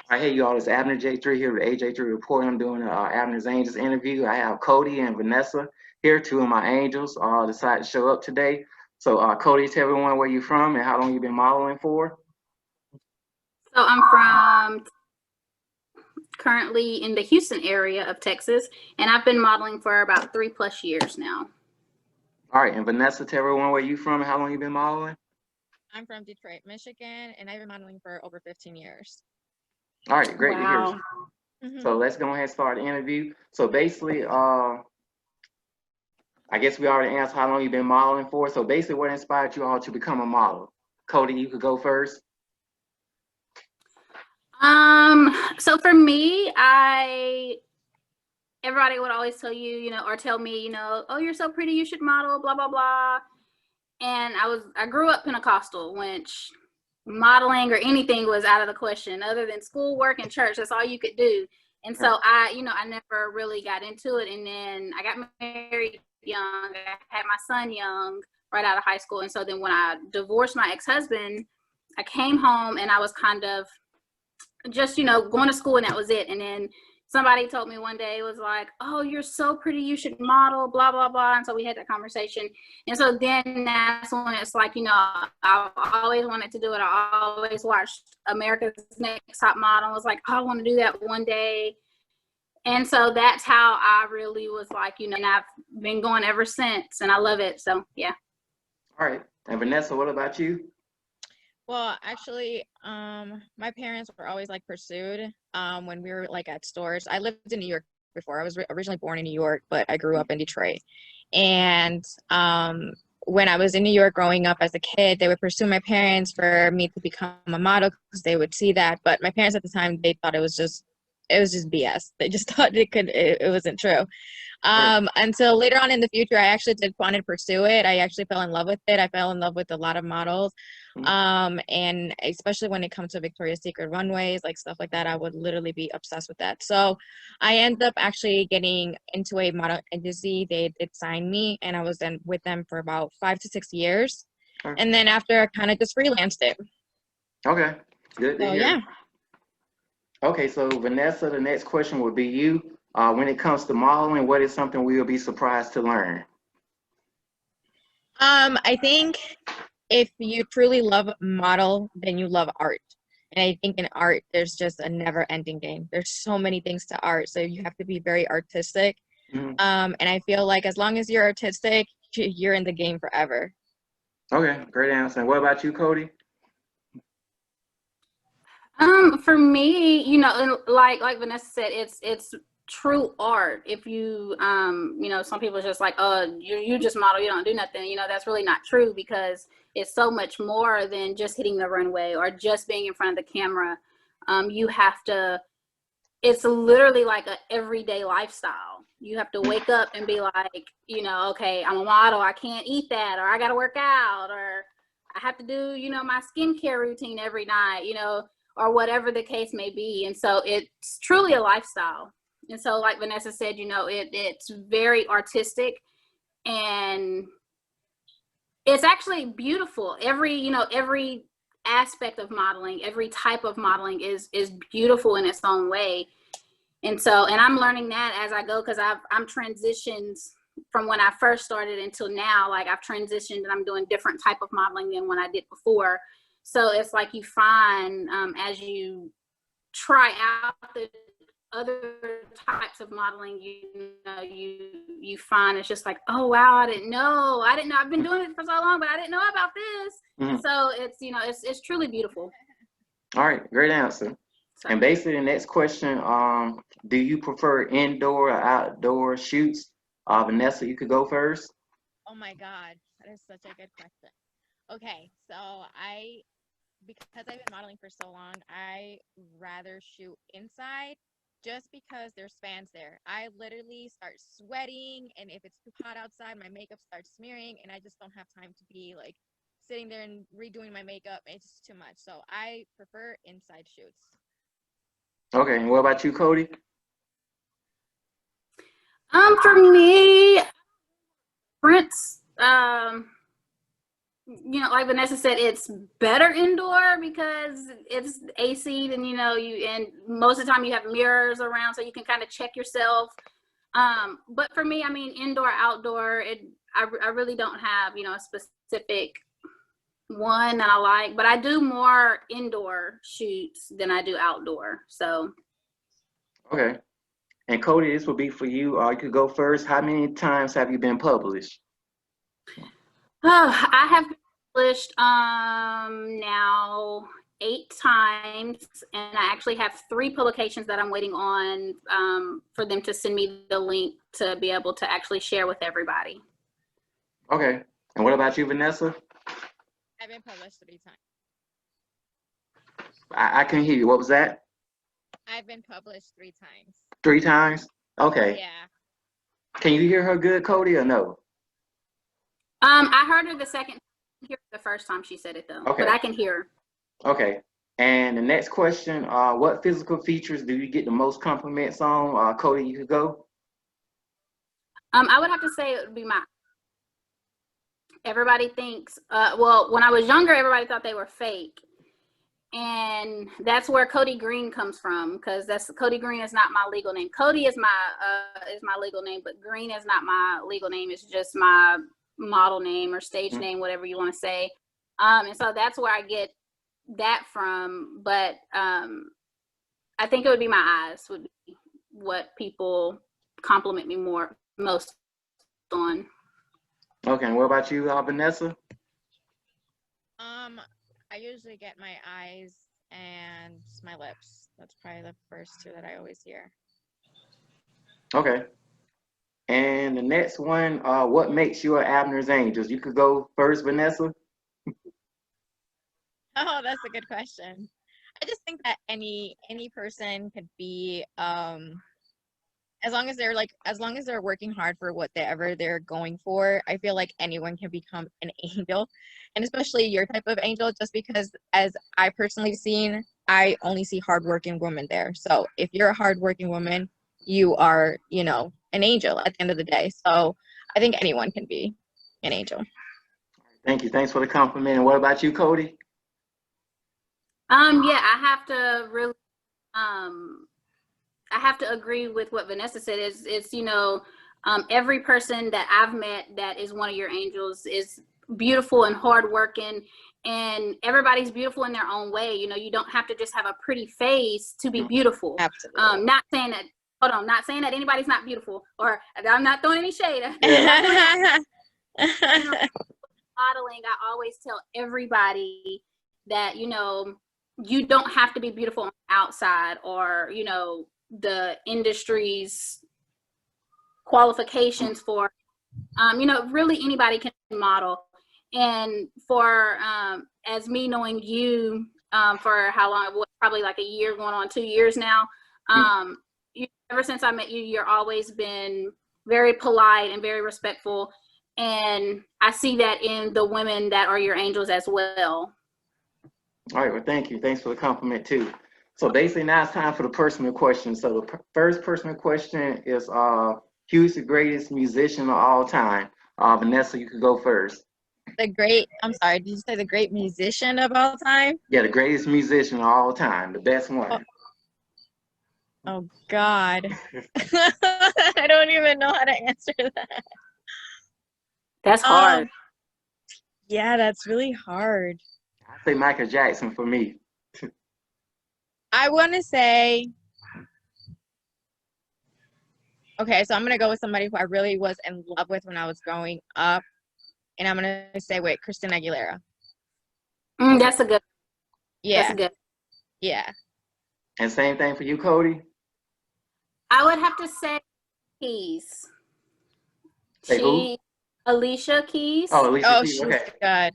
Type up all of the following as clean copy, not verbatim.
All right, hey y'all, it's Abner J3 here with AJ3 Report. I'm doing Abner's Angels interview. I have Codie and Vanessa here, two of my angels, decided to show up today. So Codie, tell everyone where you're from and how long you've been modeling for. So I'm from currently in the Houston area of Texas, and I've been modeling for about 3+ years now. All right, and Vanessa, tell everyone where you're from and how long you've been modeling. I'm from Detroit, Michigan, and I've been modeling for over 15 years. All right, great to hear. Mm-hmm. So let's go ahead and start the interview. So basically, I guess we already answered how long you've been modeling for. So basically, what inspired you all to become a model? Codie, you could go first. So for me, everybody would always tell you, or tell me, oh, you're so pretty, you should model, blah, blah, blah. And I grew up Pentecostal, which modeling or anything was out of the question other than schoolwork and church. That's all you could do. And so I never really got into it. And then I got married young. I had my son young, right out of high school. And so then when I divorced my ex-husband, I came home and I was kind of just, going to school, and that was it. And then somebody told me one day, it was like, oh, you're so pretty, you should model, blah, blah, blah. And so we had that conversation. And so then that's when it's like, I've always wanted to do it. I always watched America's Next Top Model. I was like, oh, I want to do that one day. And so that's how I really was like, and I've been going ever since, and I love it. So, yeah. All right. And Vanessa, what about you? Well, actually, my parents were always like pursued when we were like at stores. I lived in New York before. I was originally born in New York, but I grew up in Detroit. And when I was in New York growing up as a kid, they would pursue my parents for me to become a model because they would see that. But my parents at the time, they thought it was just BS. They just thought it wasn't true. Until later on in the future, I actually did want to pursue it. I actually fell in love with it. I fell in love with a lot of models. And especially when it comes to Victoria's Secret runways, like stuff like that, I would literally be obsessed with that. So I ended up actually getting into a model agency. They did sign me, and I was then with them for about 5 to 6 years. Okay. And then after, I kind of just freelanced it. Okay, good to hear. Yeah. Okay, so Vanessa, the next question would be you. When it comes to modeling, what is something we will be surprised to learn? I think if you truly love model, then you love art. And I think in art, there's just a never-ending game. There's so many things to art, so you have to be very artistic. And I feel like as long as you're artistic, you're in the game forever. Okay, great answer. And what about you, Codie? For me, like Vanessa said, it's true art. If you some people are just like, oh, you just model, you don't do nothing. That's really not true, because it's so much more than just hitting the runway or just being in front of the camera. You have to, it's literally like a everyday lifestyle. You have to wake up and be like, okay, I'm a model, I can't eat that, or I got to work out, or I have to do, my skincare routine every night, or whatever the case may be. And so it's truly a lifestyle. And so like Vanessa said, it's very artistic, and it's actually beautiful. Every aspect of modeling, every type of modeling is beautiful in its own way. And so, and I'm learning that as I go, because I'm transitioned from when I first started until now. Like I've transitioned and I'm doing different type of modeling than when I did before. So it's like you find as you try out the other types of modeling, you find it's just like, oh wow, I didn't know, I've been doing it for so long, but I didn't know about this. So it's it's truly beautiful. All right, great answer. So, and basically the next question, do you prefer indoor or outdoor shoots? Vanessa, you could go first. Oh my God, that is such a good question. Okay, so because I've been modeling for so long, I rather shoot inside, just because there's fans there. I literally start sweating, and if it's too hot outside, my makeup starts smearing, and I just don't have time to be like sitting there and redoing my makeup. It's just too much. So I prefer inside shoots. Okay, and what about you, Codie? For me, Prince, you know, like Vanessa said, it's better indoor because it's AC, and you know, and most of the time you have mirrors around, so you can kind of check yourself. But for me, I mean, indoor, outdoor, I really don't have, you know, a specific one that I like, but I do more indoor shoots than I do outdoor. So Okay. And Codie, this will be for you. You could go first. How many times have you been published? I have been published now 8 times, and I actually have 3 publications that I'm waiting on for them to send me the link to be able to actually share with everybody. Okay. And what about you, Vanessa? I've been published 3 times. I can hear you. What was that? I've been published 3 times. 3 times? Okay. Yeah. Can you hear her good, Codie, or no? I heard her the second, the first time she said it though. Okay. But I can hear her. Okay. And the next question, what physical features do you get the most compliments on? Codie, you could go. I would have to say it would be everybody thinks, well, when I was younger, everybody thought they were fake. And that's where Codie Green comes from, because Codie Green is not my legal name. Codie is my legal name, but Green is not my legal name. It's just my model name or stage name, whatever you want to say. And so that's where I get that from. But I think it would be my eyes would be what people compliment me most on. Okay, and what about you, Vanessa? I usually get my eyes and my lips. That's probably the first 2 that I always hear. Okay. And the next one, what makes you an Abner's Angels? You could go first, Vanessa. Oh, that's a good question. I just think that any person could be, as long as they're working hard for whatever they're going for, I feel like anyone can become an angel, and especially your type of angel, just because as I personally seen, I only see hardworking women there. So if you're a hardworking woman, you are, you know, an angel at the end of the day. So I think anyone can be an angel. Thank you. Thanks for the compliment. And what about you, Codie? Yeah, I have to really I have to agree with what Vanessa said. It's you know, every person that I've met that is one of your angels is beautiful and hardworking, and everybody's beautiful in their own way. You know, you don't have to just have a pretty face to be beautiful. Absolutely. Not saying that. Hold on, not saying that anybody's not beautiful, or I'm not throwing any shade. Yeah. You know, modeling, I always tell everybody that, you know, you don't have to be beautiful on the outside, or, you know, the industry's qualifications for, you know, really anybody can model. And for, as me knowing you for how long, probably like a year going on 2 years now, ever since I met you, you're always been very polite and very respectful. And I see that in the women that are your angels as well. All right, well, thank you. Thanks for the compliment too. So basically now it's time for the personal question. So the first personal question is, who's the greatest musician of all time? Vanessa, you could go first. I'm sorry, did you say the great musician of all time? Yeah, the greatest musician of all time, the best one. Oh God. I don't even know how to answer that. That's hard. Yeah, that's really hard. I'd say Michael Jackson for me. I want to say, okay, so I'm going to go with somebody who I really was in love with when I was growing up. And I'm going to say, Christina Aguilera. That's a good. Yeah. That's a good. Yeah. And same thing for you, Codie? I would have to say Keys. Say who? Alicia Keys. Oh, Alicia Keys. She's Okay. good.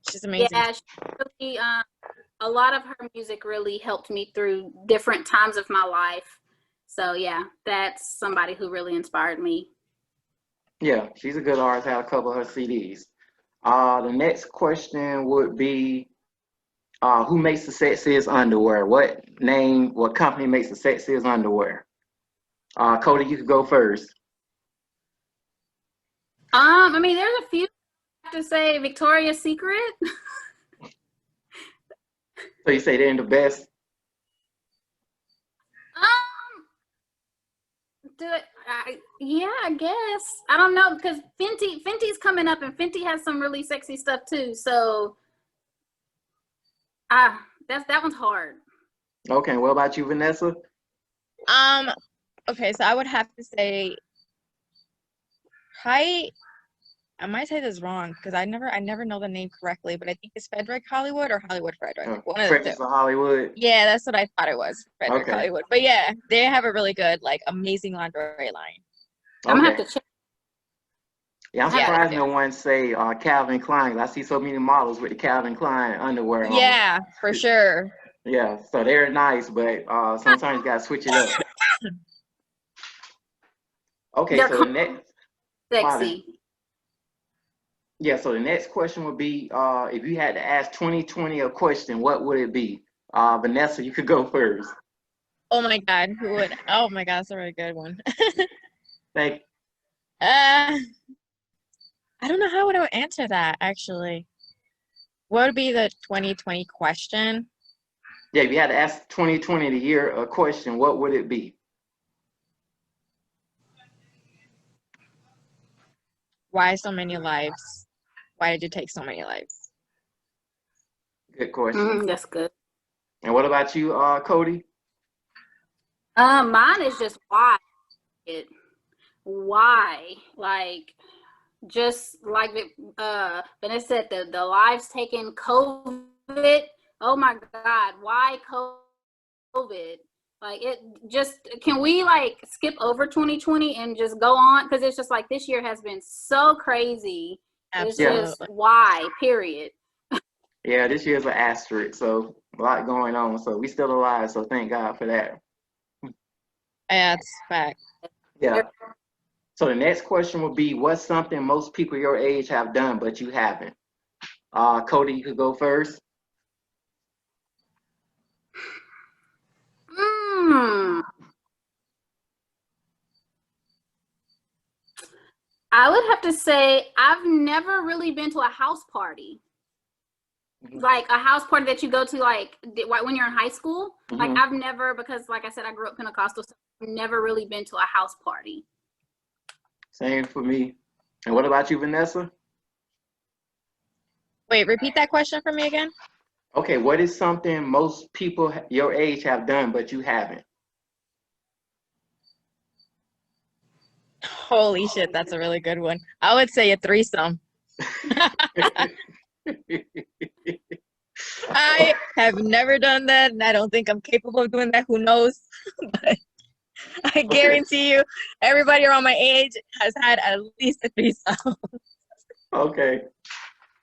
She's amazing. Yeah, she, a lot of her music really helped me through different times of my life. So yeah, that's somebody who really inspired me. Yeah, she's a good artist. I have a couple of her CDs. The next question would be, who makes the sexiest underwear? What company makes the sexiest underwear? Codie, you could go first. I mean, there's a few. I have to say Victoria's Secret. So you say they're the best? Yeah, I guess. I don't know, because Fenty's coming up, and Fenty has some really sexy stuff too. So, that one's hard. Okay, what about you, Vanessa? Okay, so I would have to say, I might say this wrong because I never know the name correctly, but I think it's Frederick Hollywood or Hollywood Frederick. One of the Frederick two. Hollywood. Yeah, that's what I thought it was, Frederick Okay. Hollywood. But yeah, they have a really good, like, amazing lingerie line. I'm gonna have to check. Yeah, I'm surprised no one say Calvin Klein. I see so many models with the Calvin Klein underwear on. Yeah, for sure. Yeah, so they're nice, but sometimes you gotta switch it up. Okay, They're so the next sexy. Yeah, so the next question would be, if you had to ask 2020 a question, what would it be? Vanessa, you could go first. Oh my God, who would? Oh my God, that's a really good one. Thank you. I don't know how would I answer that actually. What would be the 2020 question? Yeah, if you had to ask 2020 the year a question, what would it be? Why so many lives? Why did you take so many lives? Good question. That's good. And what about you, Codie? Mine is just why. Why? Like, just like Vanessa said, the lives taken, COVID. Oh my God, why COVID? Like, it just, can we like skip over 2020 and just go on? Because it's just like this year has been so crazy. Absolutely. It's just why, period. Yeah, this year's an asterisk, so a lot going on. So we still alive, so thank God for that. Yeah, that's fact. Yeah. So the next question would be, what's something most people your age have done but you haven't? Codie, you could go first. I would have to say I've never really been to a house party. Like a house party that you go to like when you're in high school. Like I've never, because like I said, I grew up Pentecostal, so I've never really been to a house party. Same for me. And what about you, Vanessa? Wait, repeat that question for me again. Okay, what is something most people your age have done but you haven't? Holy shit, that's a really good one. I would say a threesome. I have never done that, and I don't think I'm capable of doing that. Who knows? But I guarantee you, everybody around my age has had at least a threesome. Okay.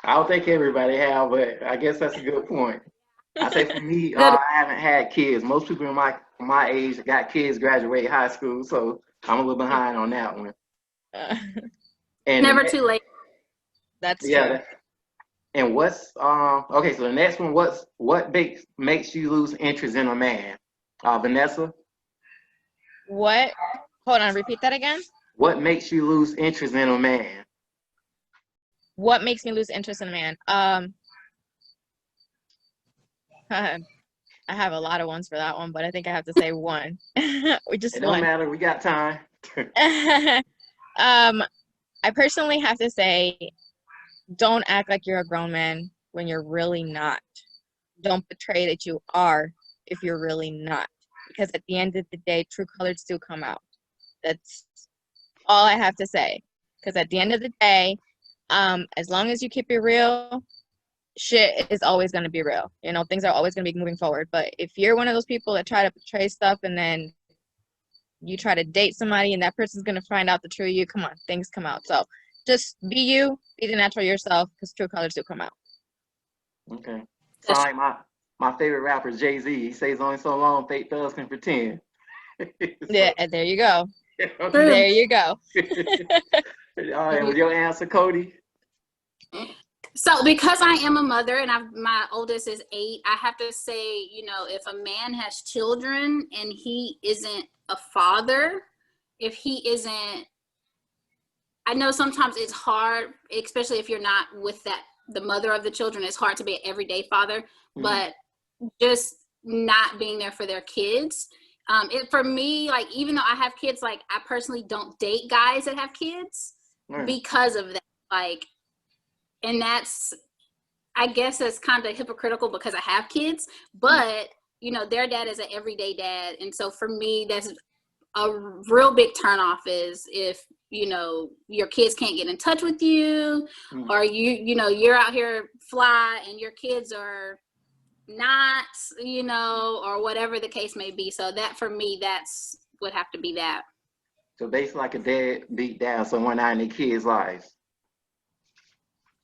I don't think everybody have, but I guess that's a good point. I say for me, I haven't had kids. Most people in my age got kids, graduate high school, so I'm a little behind on that one. And never too late. That's true. And what's okay? So the next one, what makes you lose interest in a man? Vanessa. What? Hold on. Repeat that again. What makes you lose interest in a man? What makes me lose interest in a man? I have a lot of ones for that one, but I think I have to say one. It don't matter. We got time. I personally have to say, don't act like you're a grown man when you're really not. Don't portray that you are if you're really not. Because at the end of the day, true colors do come out. That's all I have to say. Because at the end of the day, as long as you keep it real, shit is always going to be real. You know, things are always going to be moving forward. But if you're one of those people that try to portray stuff and then you try to date somebody and that person's going to find out the true you, come on, things come out. So just be you, be the natural yourself, because true colors do come out. Okay. So like my favorite rapper, Jay-Z, he says only so long fake thugs can pretend. Yeah, there you go. There you go. All right, was your answer, Codie? So because I am a mother and my oldest is 8, I have to say, you know, if a man has children and he isn't a father, if he isn't I know sometimes it's hard, especially if you're not with the mother of the children. It's hard to be an everyday father, but just not being there for their kids. For me, like, even though I have kids, like, I personally don't date guys that have kids because of that. Like, and that's, I guess that's kind of hypocritical because I have kids, but their dad is an everyday dad. And so for me, that's a real big turnoff is if, your kids can't get in touch with you, or you're out here fly and your kids are not, or whatever the case may be. So that, for me, that's would have to be that. So basically like a dad beat down someone out in their kids' lives.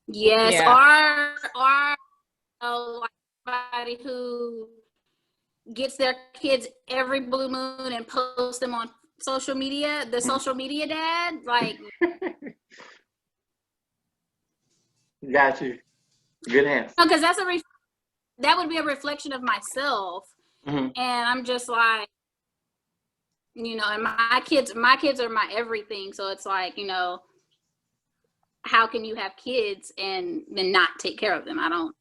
Yes, yeah. Or like somebody who gets their kids every blue moon and posts them on social media, the social media dad, like. Got you. Good answer. Because that would be a reflection of myself, and I'm just like, and my kids are my everything. So it's like, how can you have kids and then not take care of them? I don't,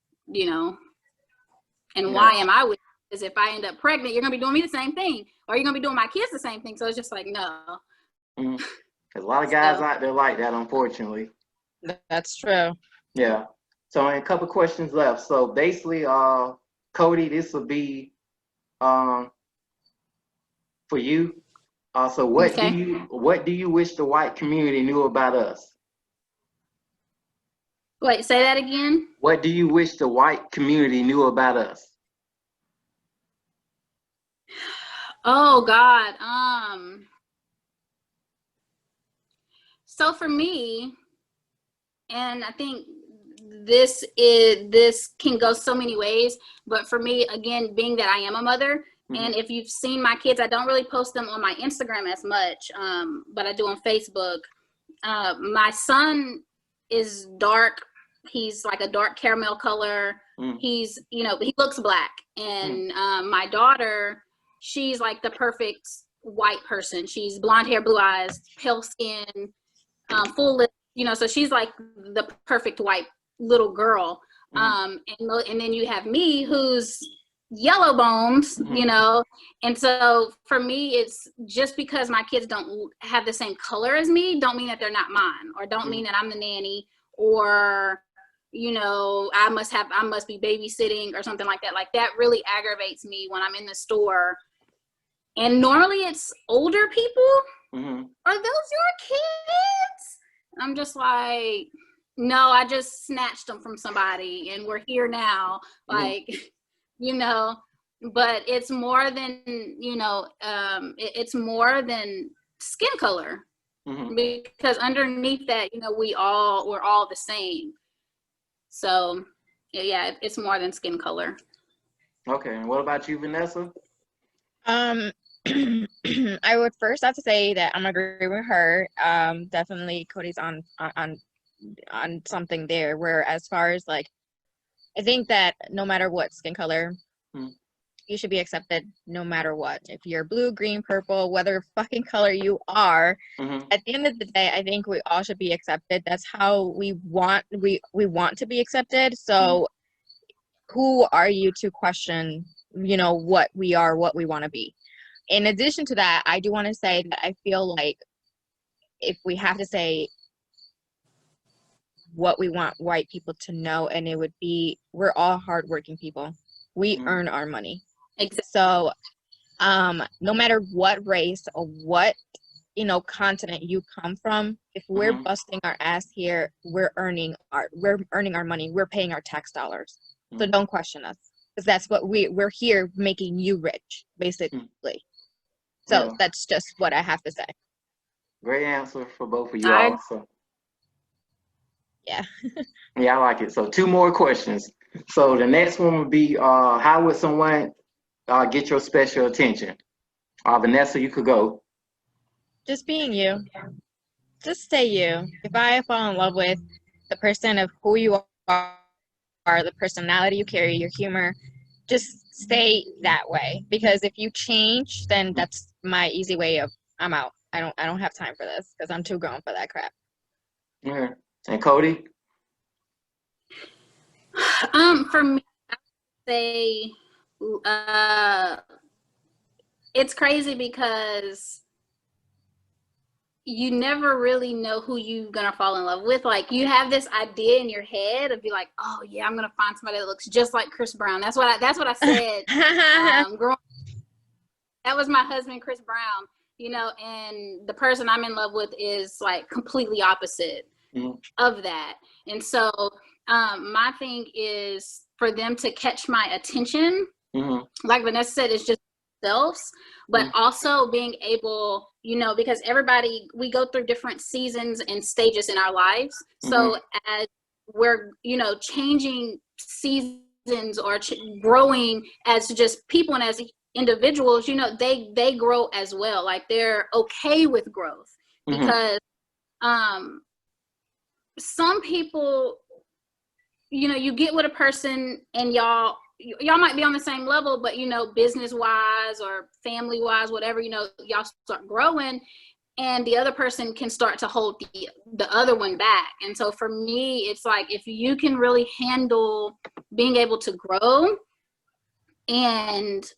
and why am I with? Because if I end up pregnant, you're gonna be doing me the same thing, or you're gonna be doing my kids the same thing. So it's just like, no. There's a lot of guys out there like that, unfortunately. That's true. Yeah. So a couple questions left. So basically, Codie, this will be for you. So what do you wish the white community knew about us? Wait, say that again. What do you wish the white community knew about us? Oh God. So for me, and I think this can go so many ways, but for me, again, being that I am a mother, and if you've seen my kids, I don't really post them on my Instagram as much, but I do on Facebook. My son is dark. He's like a dark caramel color. He's, he looks black. And my daughter, she's like the perfect white person. She's blonde hair, blue eyes, pale skin, full lips, so she's like the perfect white little girl. And then you have me, who's yellow bones, and so for me, it's just because my kids don't have the same color as me, don't mean that they're not mine, or don't mean that I'm the nanny, or I must be babysitting or something like that. Like, that really aggravates me when I'm in the store, and normally it's older people. Are those your kids? I'm just like, no, I just snatched them from somebody and we're here now. Like, but it's more than, it's more than skin color, because underneath that, we're all the same. So yeah, it's more than skin color. Okay. And what about you, Vanessa? I would first have to say that I'm agreeing with her. Definitely Codie's on something there, where as far as like, I think that no matter what skin color, you should be accepted no matter what. If you're blue, green, purple, whatever fucking color you are, at the end of the day, I think we all should be accepted. That's how we want to be accepted. So who are you to question, what we are, what we want to be? In addition to that, I do want to say that I feel like if we have to say what we want white people to know, and it would be, we're all hardworking people. We earn our money. So no matter what race or what continent you come from, if we're busting our ass here, we're earning our money. We're paying our tax dollars. So don't question us, because that's what we're here making you rich, basically. So that's just what I have to say. Great answer for both of you all. So. Yeah. Yeah, I like it. So 2 more questions. So the next one would be, how would someone get your special attention? Vanessa, you could go. Just being you. Just stay you. If I fall in love with the person of who you are, the personality you carry, your humor, just stay that way. Because if you change, then that's my easy way of, I'm out. I don't have time for this, because I'm too grown for that crap. Yeah. And Codie? For me, I would say, it's crazy because you never really know who you're gonna fall in love with. Like, you have this idea in your head of be like, oh yeah, I'm gonna find somebody that looks just like Chris Brown. That's what I said. That was my husband, Chris Brown. And the person I'm in love with is like completely opposite of that. And so my thing is for them to catch my attention. Like Vanessa said, it's just themselves, but also being able, because we go through different seasons and stages in our lives. So as we're, changing seasons or growing as just people and as individuals, they grow as well. Like, they're okay with growth because some people, you get with a person and y'all might be on the same level, but business wise or family wise, whatever, y'all start growing and the other person can start to hold the other one back. And so for me, it's like, if you can really handle being able to grow and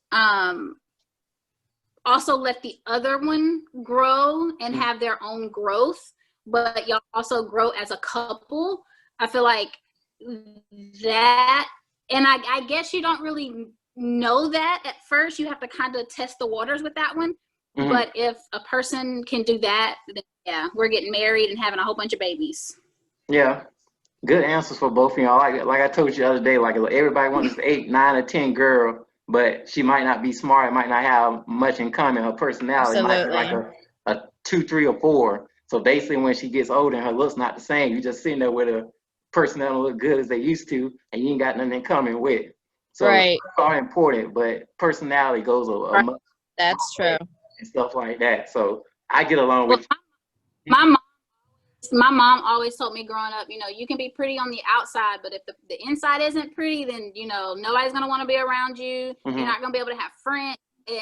also let the other one grow and have their own growth, but y'all also grow as a couple, I feel like that, and I guess you don't really know that at first. You have to kind of test the waters with that one. But if a person can do that, then yeah, we're getting married and having a whole bunch of babies. Yeah. Good answers for both of y'all. Like I told you the other day, like everybody wants this 8, 9, or 10 girl, but she might not be smart, might not have much in common. Her personality might be like a 2, 3, or 4. So basically, when she gets older and her looks not the same, you just sitting there with a person that don't look good as they used to, and you ain't got nothing in common with. So it's all important, but personality goes a much. That's true. And stuff like that. So I get along with you. My mom always told me growing up, you can be pretty on the outside, but if the inside isn't pretty, then, nobody's going to want to be around you. You're not going to be able to have friends.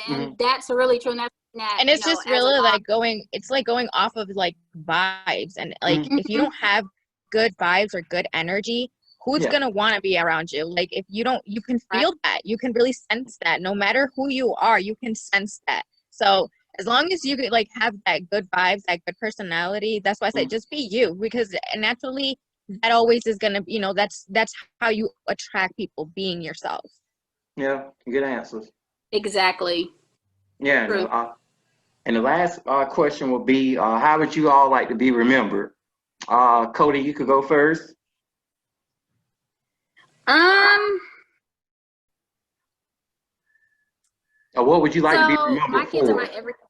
And that's really true. And it's just really like going off of like vibes. And like, if you don't have good vibes or good energy, who's going to want to be around you? Like, if you don't, you can feel that. You can really sense that. No matter who you are, you can sense that. So as long as you could like have that good vibes, that good personality, that's why I say just be you, because naturally that always is gonna, that's how you attract people, being yourself. Yeah, good answers. Exactly. Yeah. And the last question will be, how would you all like to be remembered? Codie, you could go first. Or what would you like to be remembered my kids for? Are my everything.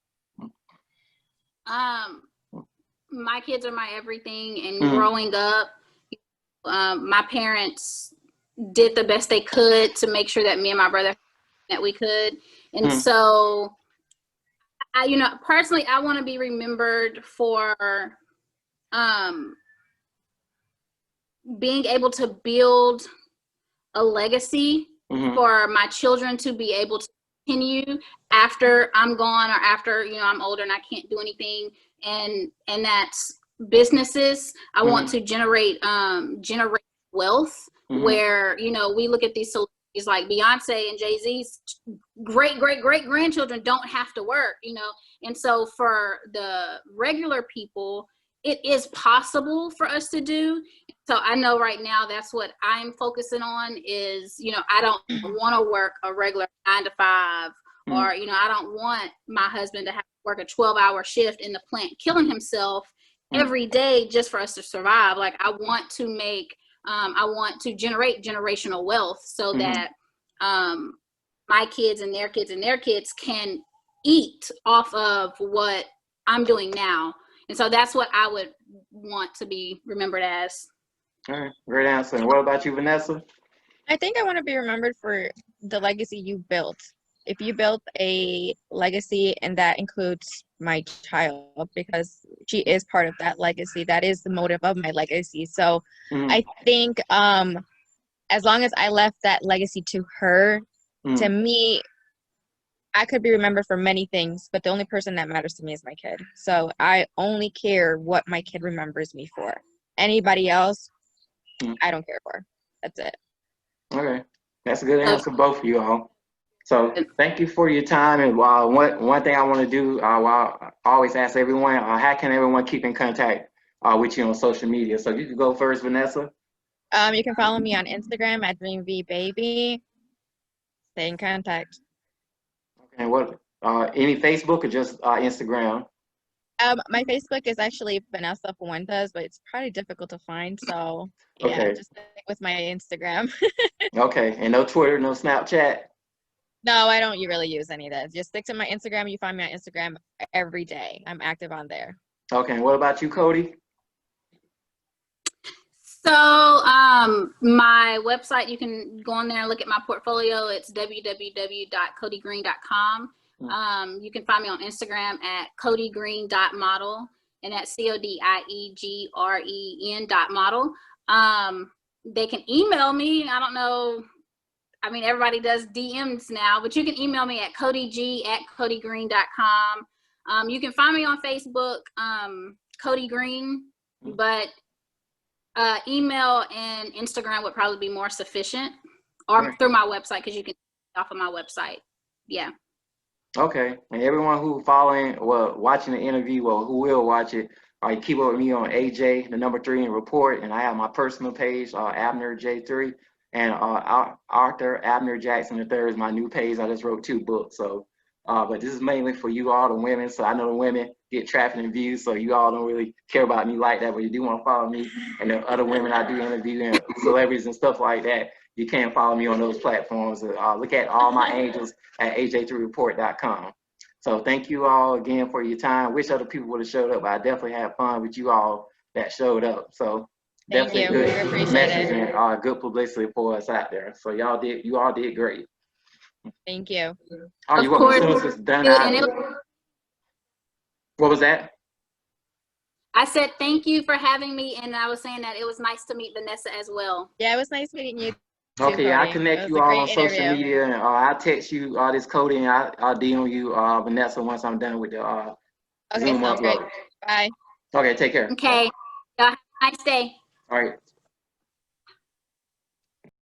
My kids are my everything, and growing up, my parents did the best they could to make sure that me and my brother that we could. And so personally, I want to be remembered for being able to build a legacy for my children to be able to continue after I'm gone, or after I'm older and I can't do anything, and that's businesses. I want to generate wealth where we look at these celebrities like Beyonce and Jay-Z's great grandchildren don't have to work, and so for the regular people, it is possible for us to do. So I know right now that's what I'm focusing on is, I don't want to work a regular 9 to 5, or, I don't want my husband to have to work a 12-hour shift in the plant, killing himself every day just for us to survive. Like, I want to generate generational wealth so that my kids and their kids and their kids can eat off of what I'm doing now. And so that's what I would want to be remembered as. All right, great answer. And what about you, Vanessa? I think I want to be remembered for the legacy you built. If you built a legacy, and that includes my child, because she is part of that legacy, that is the motive of my legacy. So I think as long as I left that legacy to her, to me, I could be remembered for many things, but the only person that matters to me is my kid. So I only care what my kid remembers me for. Anybody else, Mm. I don't care for. That's it. Okay, that's a good answer, both of you all. So thank you for your time. And one thing I want to do, I always ask everyone, how can everyone keep in contact with you on social media? So you can go first, Vanessa. You can follow me on Instagram at DreamVBaby. Stay in contact. Okay, and what? Any Facebook or just Instagram? My Facebook is actually Vanessa Fuentes, but it's probably difficult to find. So yeah, Okay. just stick with my Instagram. Okay, and no Twitter, no Snapchat. No, I don't really use any of that. Just stick to my Instagram. You find me on Instagram every day. I'm active on there. Okay, and what about you, Codie? So my website, you can go on there and look at my portfolio. It's www.codiegreen.com. You can find me on Instagram at codiegreen.model, and that's CODIEGREN.model. They can email me. I don't know. I mean, everybody does DMs now, but you can email me at codieg@codiegreen.com. You can find me on Facebook, Codie Green, but email and Instagram would probably be more sufficient, or through my website, because you can off of my website. Yeah. Okay, and everyone who watching the interview or who will watch it, keep up with me on AJ, the number 3 in report, and I have my personal page, Abner J3, and Arthur Abner Jackson III is my new page. I just wrote 2 books, so but this is mainly for you all, the women. So I know the women get traffic and views, so you all don't really care about me like that, but you do want to follow me and the other women I do interview and celebrities and stuff like that. You can follow me on those platforms. Look at all my angels at aj3report.com. So thank you all again for your time. Wish other people would have showed up, but I definitely had fun with you all that showed up. So Thank you. definitely We good appreciate message it. and good publicity for us out there. So you all did great. Thank you. Oh, you're welcome. As soon as it's done, what was that? I said thank you for having me, and I was saying that it was nice to meet Vanessa as well. Yeah, it was nice meeting you. Okay, Codie. I connect you all on social media, and I'll text you this Codie, and I'll DM you Vanessa once I'm done with the okay, Zoom sounds upload. great. Bye. Okay, take care. Okay, y'all have a nice day. All right.